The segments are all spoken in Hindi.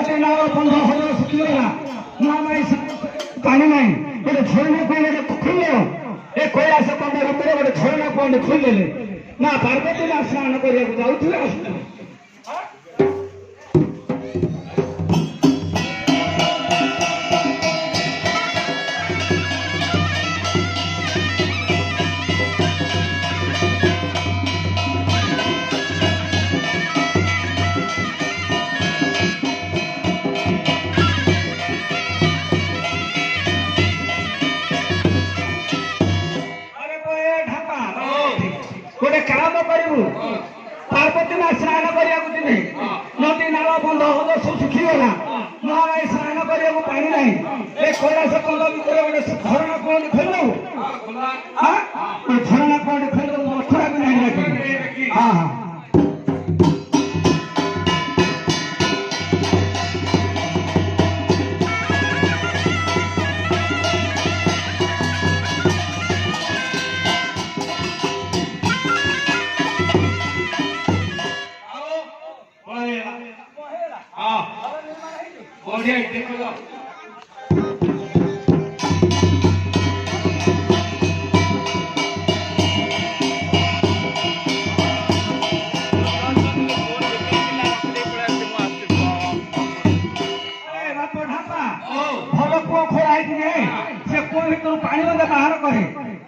नदी नाल बंध हो सुखिगला पानी नहीं गोटे झरना कौन खुले ए कैलाश बंध भितर गोटे झरना कौन खुले ना पार्वती ना स्नान करने जाऊे गोटे काम करू पार्वती ना स्नान करने नदी नाल बंध हो सब सुखीगला महामाई स्नान करने पानी ना ए कैलाश बंध भितर गोटे झरना कौन खोल झरना कौन खोल मथुरा भी नहीं रखी हाँ हाँ पानी बंद बाहर करे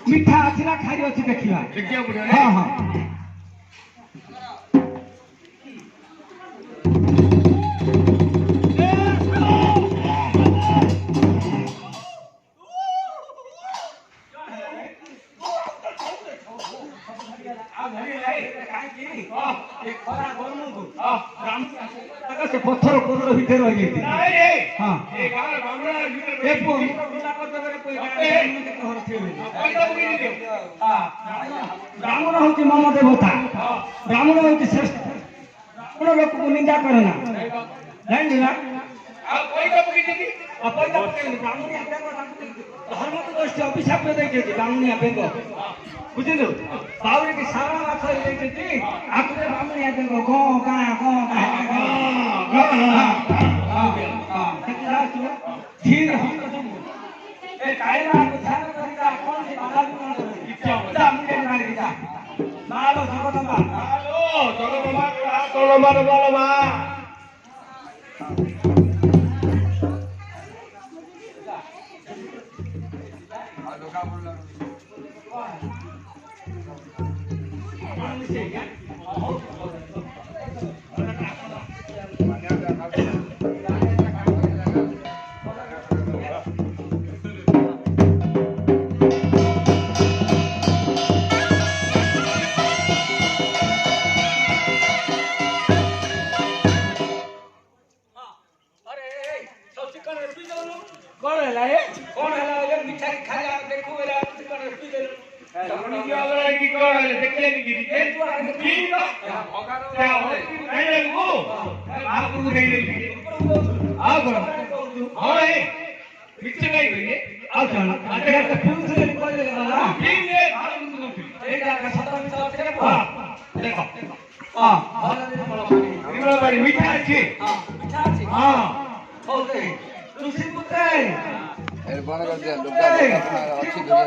मीठा अच्छी ना खाई अच्छी देखा हाँ हाँ पत्थर पत्थर भितर रही ब्राह्मण हूँ मम देवता ब्राह्मण हूँ श्रेष्ठ ब्राह्मण लोक को निंदा करे ना जानी ना धर्म तो दृष्टि अभिशाप देखिए ब्राह्मणिया बेंग बुझलु बाउरी की सारा माछ देखिए आकुरे ब्राह्मणिया बेंग गो गा गो धीर ए कायरा को ध्यान करिता कौन से बाधा इच्छा मुझे मार दिया नालो जगदम्बा तोलो मार बालमा कौन है मिठा खाया देखो मेरा चिकन रेसिपी दे अपनी की वाला की कौन है देखले नहीं गिरी ए तू की ना क्या हो नहीं वो आपको नहीं लगी आप और है मिक्स नहीं हुई है आप जाना अगर तो फूल से निकल जाएगा ना ठीक है एक का 17 मिनट से देखो हां बड़ा बड़ी मीठा अच्छी मीठा अच्छी हां ओके तुलसी पुत्र बन कर दिया दुर्गा अच्छी दुनिया